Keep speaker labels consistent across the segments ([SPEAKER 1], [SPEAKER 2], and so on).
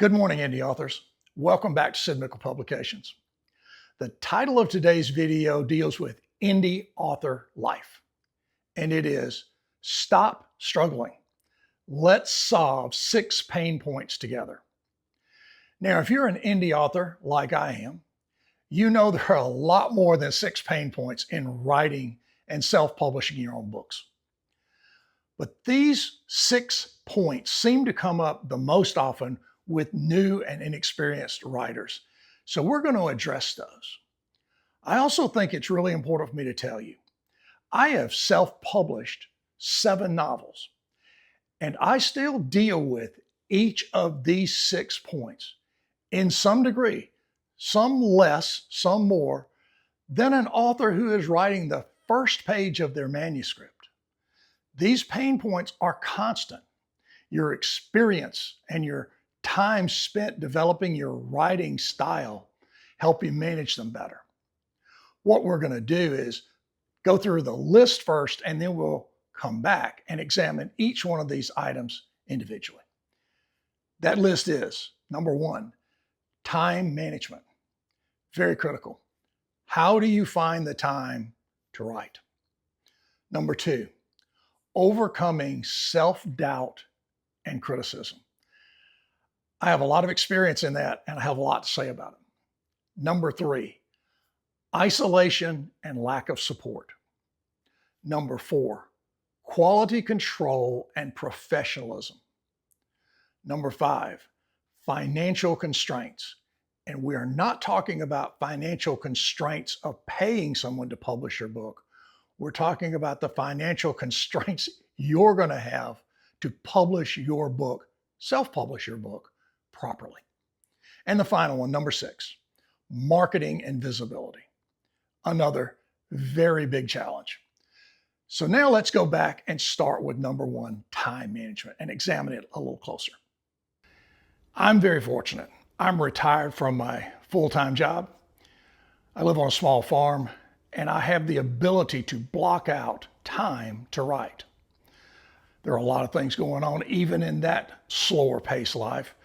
[SPEAKER 1] Good morning, indie authors. Welcome back to Sid Mickle Publications. The title of today's video deals with indie author life, and it is Stop Struggling. Let's solve 6 pain points together. Now, if you're an indie author like I am, you know there are a lot more than 6 pain points in writing and self-publishing your own books. But these 6 points seem to come up the most often with new and inexperienced writers. So we're going to address those. I also think it's really important for me to tell you, I have self-published 7 novels, and I still deal with each of these 6 points in some degree, some less, some more, than an author who is writing the first page of their manuscript. These pain points are constant. Your experience and your time spent developing your writing style help you manage them better. What we're going to do is go through the list first, and then we'll come back and examine each one of these items individually. That list is, number 1, time management. Very critical. How do you find the time to write? Number 2, overcoming self-doubt and criticism. I have a lot of experience in that, and I have a lot to say about it. Number 3, isolation and lack of support. Number 4, quality control and professionalism. Number 5, financial constraints. And we are not talking about financial constraints of paying someone to publish your book. We're talking about the financial constraints you're going to have to publish your book, self-publish your book properly. And the final one, number 6, marketing and visibility. Another very big challenge. So now let's go back and start with number 1, time management, and examine it a little closer. I'm very fortunate. I'm retired from my full-time job. I live on a small farm, and I have the ability to block out time to write. There are a lot of things going on, even in that slower pace life,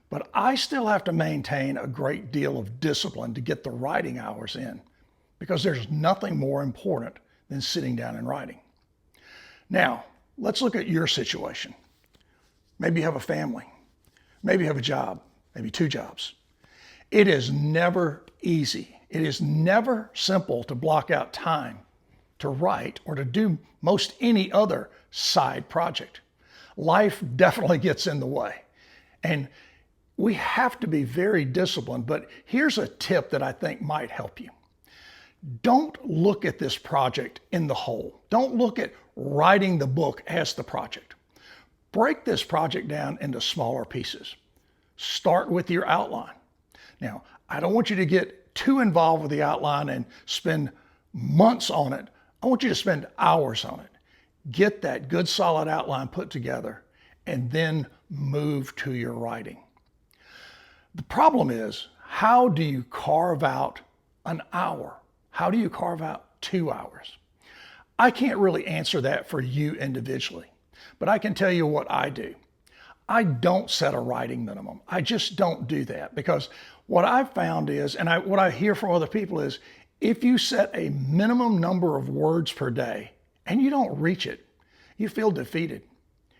[SPEAKER 1] but I still have to maintain a great deal of discipline to get the writing hours in, because there's nothing more important than sitting down and writing. Now, let's look at your situation. Maybe you have a family. Maybe you have a job, maybe 2 jobs. It is never easy. It is never simple to block out time to write or to do most any other side project. Life definitely gets in the way. And we have to be very disciplined, but here's a tip that I think might help you. Don't look at this project in the whole. Don't look at writing the book as the project. Break this project down into smaller pieces. Start with your outline. Now, I don't want you to get too involved with the outline and spend months on it. I want you to spend hours on it. Get that good solid outline put together and then move to your writing. The problem is, how do you carve out an hour? How do you carve out 2 hours? I can't really answer that for you individually, but I can tell you what I do. I don't set a writing minimum. I just don't do that, because what I've found is, and what I hear from other people is, if you set a minimum number of words per day and you don't reach it, you feel defeated.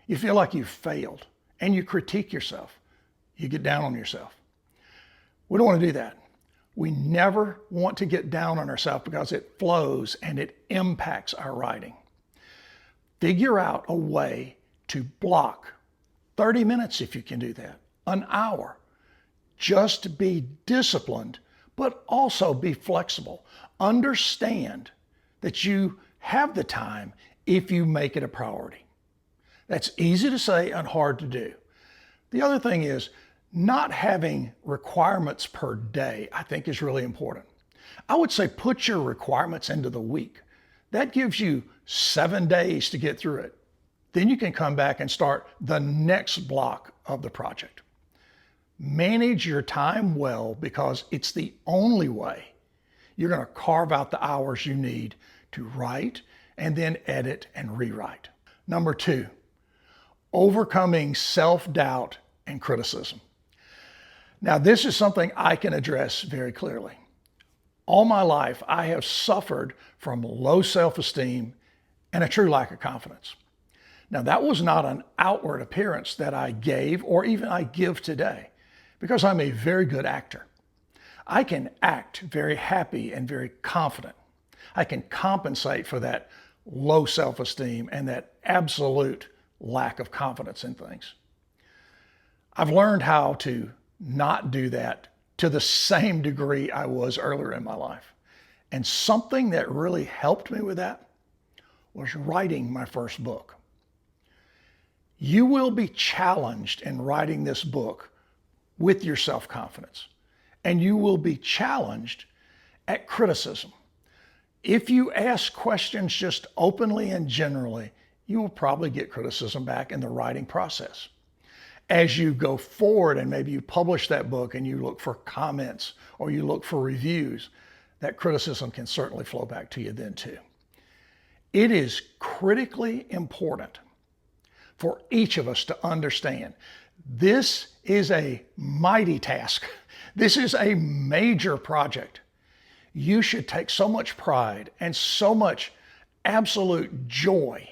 [SPEAKER 1] You feel like you've failed, and you critique yourself. You get down on yourself. We don't want to do that. We never want to get down on ourselves, because it flows and it impacts our writing. Figure out a way to block 30 minutes if you can do that, an hour. Just be disciplined, but also be flexible. Understand that you have the time if you make it a priority. That's easy to say and hard to do. The other thing is, not having requirements per day, I think, is really important. I would say put your requirements into the week. That gives you 7 days to get through it. Then you can come back and start the next block of the project. Manage your time well, because it's the only way you're going to carve out the hours you need to write and then edit and rewrite. Number 2, overcoming self-doubt and criticism. Now, this is something I can address very clearly. All my life, I have suffered from low self-esteem and a true lack of confidence. Now, that was not an outward appearance that I gave or even I give today, because I'm a very good actor. I can act very happy and very confident. I can compensate for that low self-esteem and that absolute lack of confidence in things. I've learned how to not do that to the same degree I was earlier in my life. And something that really helped me with that was writing my first book. You will be challenged in writing this book with your self-confidence, and you will be challenged at criticism. If you ask questions just openly and generally, you will probably get criticism back in the writing process. As you go forward and maybe you publish that book and you look for comments or you look for reviews, that criticism can certainly flow back to you then too. It is critically important for each of us to understand this is a mighty task. This is a major project. You should take so much pride and so much absolute joy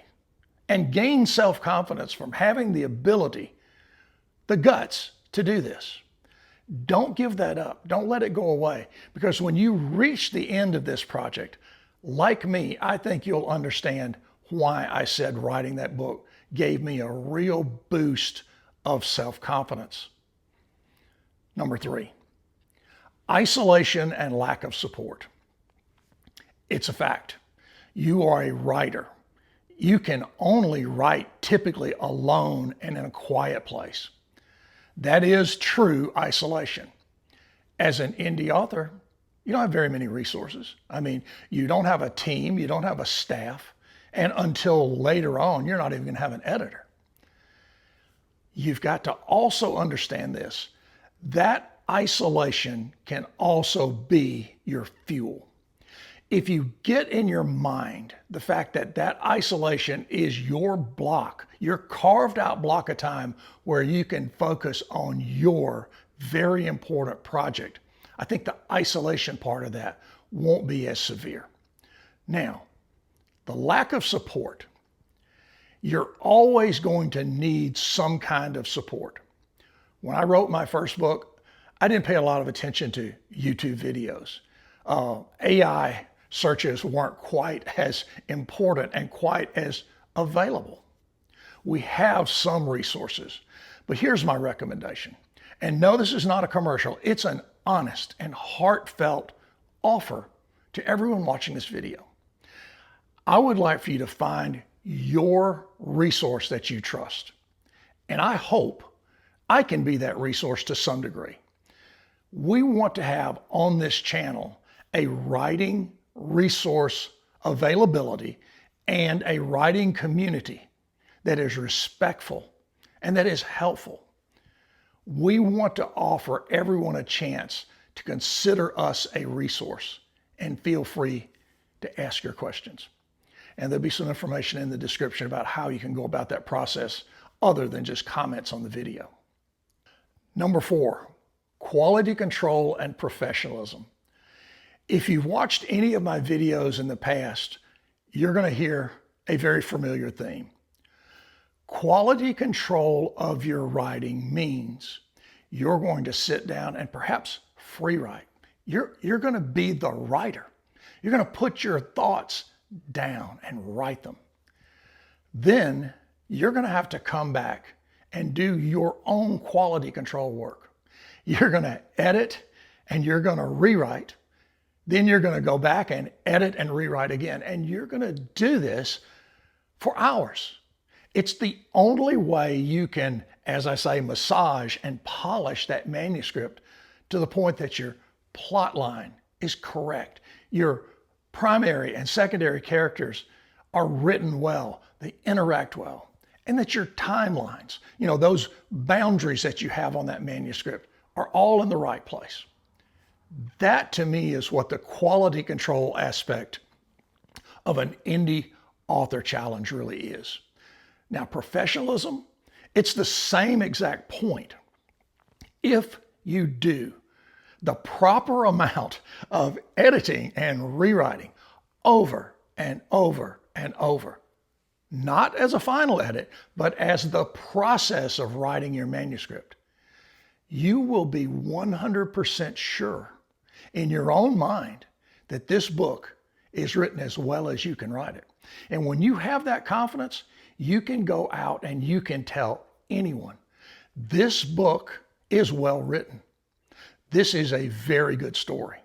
[SPEAKER 1] and gain self-confidence from having the ability, the guts to do this. Don't give that up. Don't let it go away, because when you reach the end of this project, like me, I think you'll understand why I said writing that book gave me a real boost of self-confidence. Number 3, isolation and lack of support. It's a fact. You are a writer. You can only write typically alone and in a quiet place. That is true isolation. As an indie author, you don't have very many resources. I mean, you don't have a team, you don't have a staff, and until later on, you're not even going to have an editor. You've got to also understand this. That isolation can also be your fuel. If you get in your mind the fact that that isolation is your block, your carved out block of time where you can focus on your very important project, I think the isolation part of that won't be as severe. Now, the lack of support, you're always going to need some kind of support. When I wrote my first book, I didn't pay a lot of attention to YouTube videos. AI searches weren't quite as important and quite as available. We have some resources, but here's my recommendation. And no, this is not a commercial. It's an honest and heartfelt offer to everyone watching this video. I would like for you to find your resource that you trust. And I hope I can be that resource to some degree. We want to have on this channel a writing resource availability and a writing community that is respectful and that is helpful. We want to offer everyone a chance to consider us a resource, and feel free to ask your questions. And there'll be some information in the description about how you can go about that process other than just comments on the video. Number 4, quality control and professionalism. If you've watched any of my videos in the past, you're going to hear a very familiar theme. Quality control of your writing means you're going to sit down and perhaps free write. You're going to be the writer. You're going to put your thoughts down and write them. Then you're going to have to come back and do your own quality control work. You're going to edit and you're going to rewrite. Then you're going to go back and edit and rewrite again. And you're going to do this for hours. It's the only way you can, as I say, massage and polish that manuscript to the point that your plot line is correct. Your primary and secondary characters are written well, they interact well, and that your timelines, those boundaries that you have on that manuscript are all in the right place. That to me is what the quality control aspect of an indie author challenge really is. Now, professionalism, it's the same exact point. If you do the proper amount of editing and rewriting over and over and over, not as a final edit, but as the process of writing your manuscript, you will be 100% sure in your own mind that this book is written as well as you can write it. And when you have that confidence, you can go out and you can tell anyone, this book is well written. This is a very good story.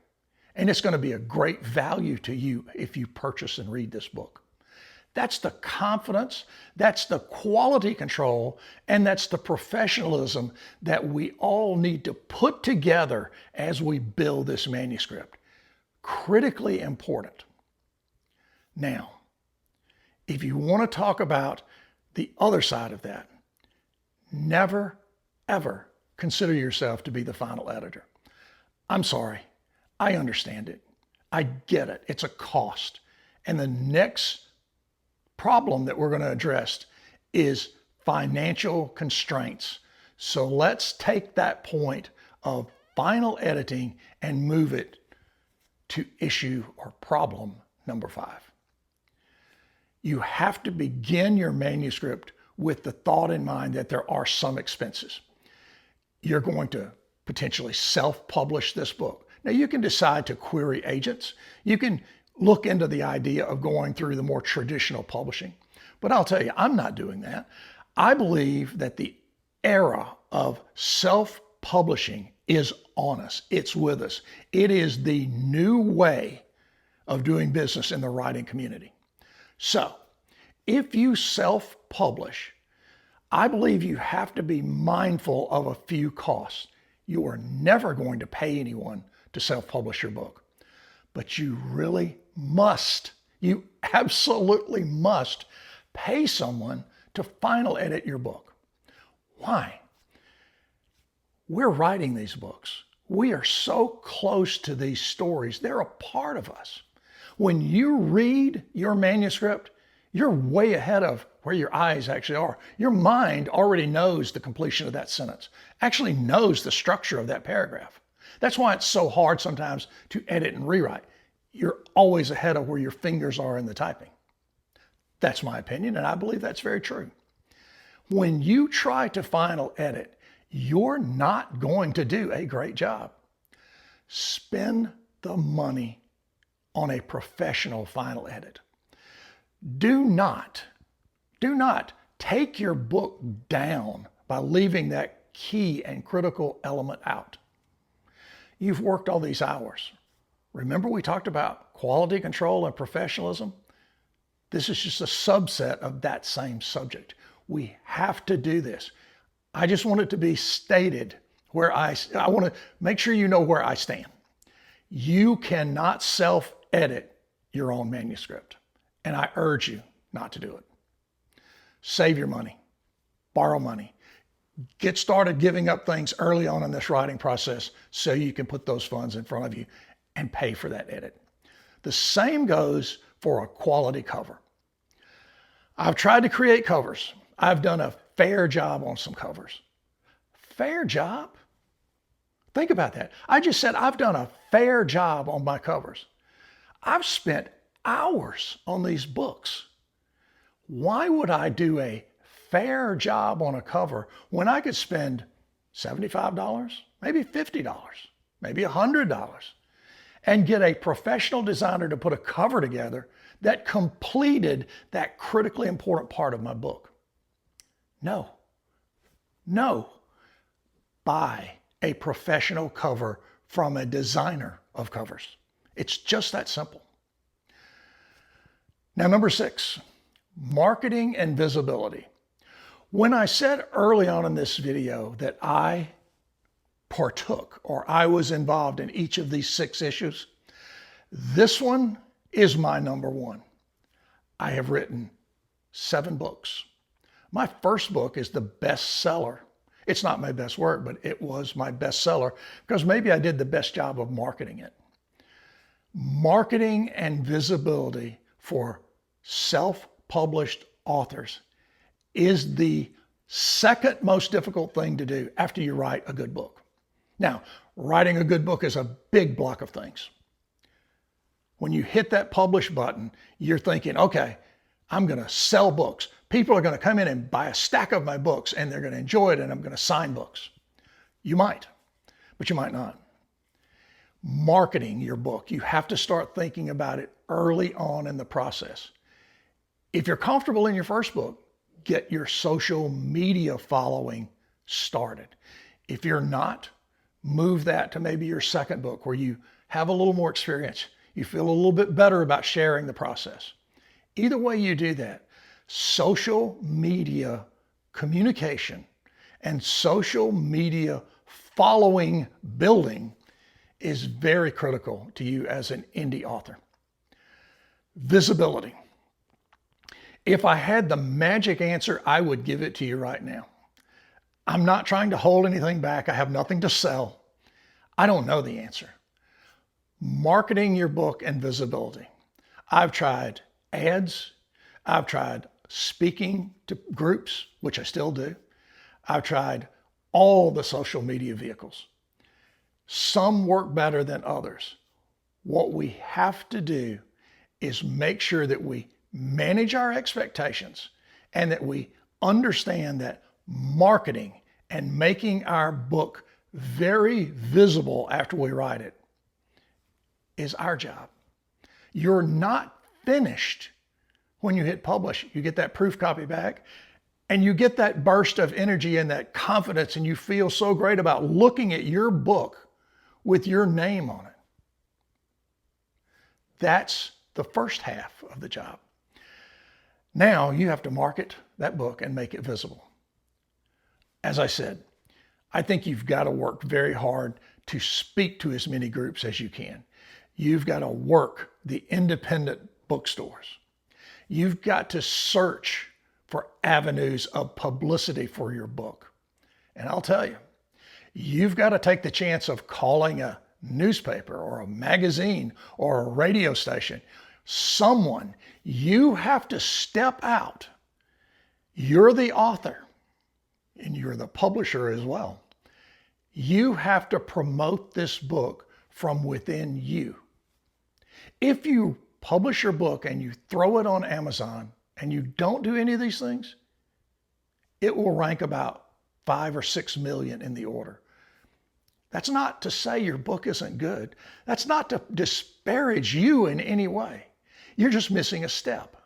[SPEAKER 1] And it's going to be a great value to you if you purchase and read this book. That's the confidence, that's the quality control, and that's the professionalism that we all need to put together as we build this manuscript. Critically important. Now, if you want to talk about the other side of that, never, ever consider yourself to be the final editor. I'm sorry. I understand it. I get it. It's a cost. And the next problem that we're going to address is financial constraints. So let's take that point of final editing and move it to issue or problem number 5. You have to begin your manuscript with the thought in mind that there are some expenses. You're going to potentially self-publish this book. Now you can decide to query agents. You can look into the idea of going through the more traditional publishing. But I'll tell you, I'm not doing that. I believe that the era of self-publishing is on us. It's with us. It is the new way of doing business in the writing community. So if you self-publish, I believe you have to be mindful of a few costs. You are never going to pay anyone to self-publish your book, but you really must, you absolutely must pay someone to final edit your book. Why? We're writing these books. We are so close to these stories. They're a part of us. When you read your manuscript, you're way ahead of where your eyes actually are. Your mind already knows the completion of that sentence, actually knows the structure of that paragraph. That's why it's so hard sometimes to edit and rewrite. You're always ahead of where your fingers are in the typing. That's my opinion, and I believe that's very true. When you try to final edit, you're not going to do a great job. Spend the money on a professional final edit. Do not take your book down by leaving that key and critical element out. You've worked all these hours. Remember we talked about quality control and professionalism? This is just a subset of that same subject. We have to do this. I just want it to be stated where I want to make sure you know where I stand. You cannot self-edit your own manuscript, and I urge you not to do it. Save your money, borrow money, get started giving up things early on in this writing process so you can put those funds in front of you and pay for that edit. The same goes for a quality cover. I've tried to create covers. I've done a fair job on some covers. Fair job? Think about that. I just said I've done a fair job on my covers. I've spent hours on these books. Why would I do a fair job on a cover when I could spend $75, maybe $50, maybe $100, and get a professional designer to put a cover together that completed that critically important part of my book? No. Buy a professional cover from a designer of covers. It's just that simple. Now, number 6, marketing and visibility. When I said early on in this video that I partook or I was involved in each of these 6 issues, this one is my number 1. I have written 7 books. My first book is the bestseller. It's not my best work, but it was my bestseller because maybe I did the best job of marketing it. Marketing and visibility for self-published authors is the second most difficult thing to do after you write a good book. Now, writing a good book is a big block of things. When you hit that publish button, you're thinking, okay, I'm going to sell books. People are going to come in and buy a stack of my books and they're going to enjoy it and I'm going to sign books. You might, but you might not. Marketing your book, you have to start thinking about it early on in the process. If you're comfortable in your first book, get your social media following started. If you're not, move that to maybe your second book where you have a little more experience. You feel a little bit better about sharing the process. Either way you do that, social media communication and social media following building is very critical to you as an indie author. Visibility. If I had the magic answer, I would give it to you right now. I'm not trying to hold anything back. I have nothing to sell. I don't know the answer. Marketing your book and visibility. I've tried ads. I've tried speaking to groups, which I still do. I've tried all the social media vehicles. Some work better than others. What we have to do is make sure that we manage our expectations and that we understand that marketing and making our book very visible after we write it is our job. You're not finished when you hit publish. You get that proof copy back and you get that burst of energy and that confidence and you feel so great about looking at your book with your name on it. That's the first half of the job. Now you have to market that book and make it visible. As I said, I think you've got to work very hard to speak to as many groups as you can. You've got to work the independent bookstores. You've got to search for avenues of publicity for your book. And I'll tell you, you've got to take the chance of calling a newspaper or a magazine or a radio station. Someone, you have to step out. You're the author and you're the publisher as well. You have to promote this book from within you. If you publish your book and you throw it on Amazon and you don't do any of these things, it will rank about 5 or 6 million in the order. That's not to say your book isn't good. That's not to disparage you in any way. You're just missing a step.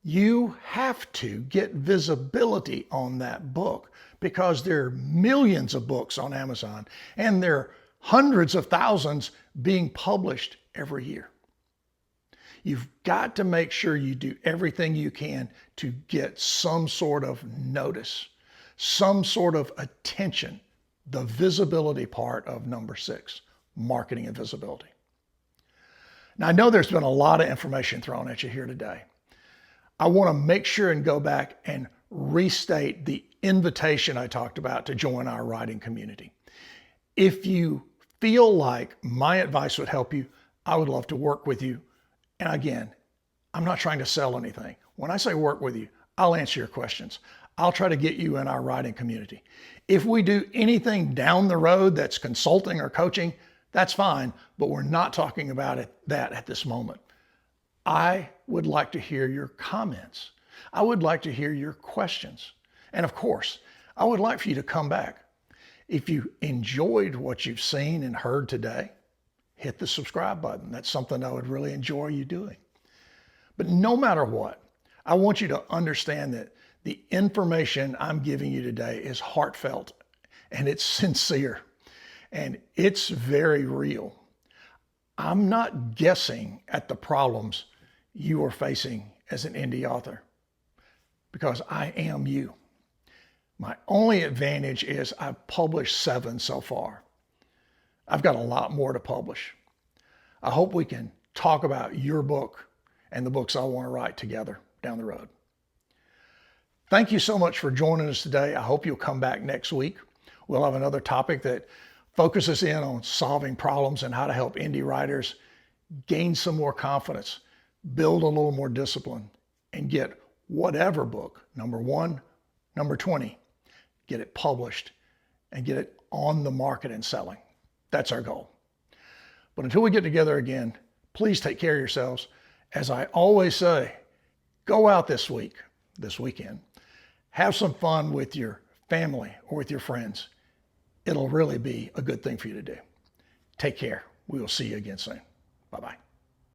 [SPEAKER 1] You have to get visibility on that book because there are millions of books on Amazon and there are hundreds of thousands being published every year. You've got to make sure you do everything you can to get some sort of notice, some sort of attention, the visibility part of number 6, marketing and visibility. Now, I know there's been a lot of information thrown at you here today. I want to make sure and go back and restate the invitation I talked about to join our writing community. If you feel like my advice would help you, I would love to work with you. And again, I'm not trying to sell anything. When I say work with you, I'll answer your questions. I'll try to get you in our writing community. If we do anything down the road that's consulting or coaching, that's fine, but we're not talking about that at this moment. I would like to hear your comments. I would like to hear your questions. And of course, I would like for you to come back. If you enjoyed what you've seen and heard today, hit the subscribe button. That's something I would really enjoy you doing. But no matter what, I want you to understand that the information I'm giving you today is heartfelt and it's sincere and it's very real. I'm not guessing at the problems you are facing as an indie author because I am you. My only advantage is I've published 7 so far. I've got a lot more to publish. I hope we can talk about your book and the books I want to write together down the road. Thank you so much for joining us today. I hope you'll come back next week. We'll have another topic that focuses in on solving problems and how to help indie writers gain some more confidence, build a little more discipline, and get whatever book, number 1, number 20, get it published and get it on the market and selling. That's our goal. But until we get together again, please take care of yourselves. As I always say, go out this weekend, have some fun with your family or with your friends. It'll really be a good thing for you to do. Take care. We will see you again soon. Bye-bye.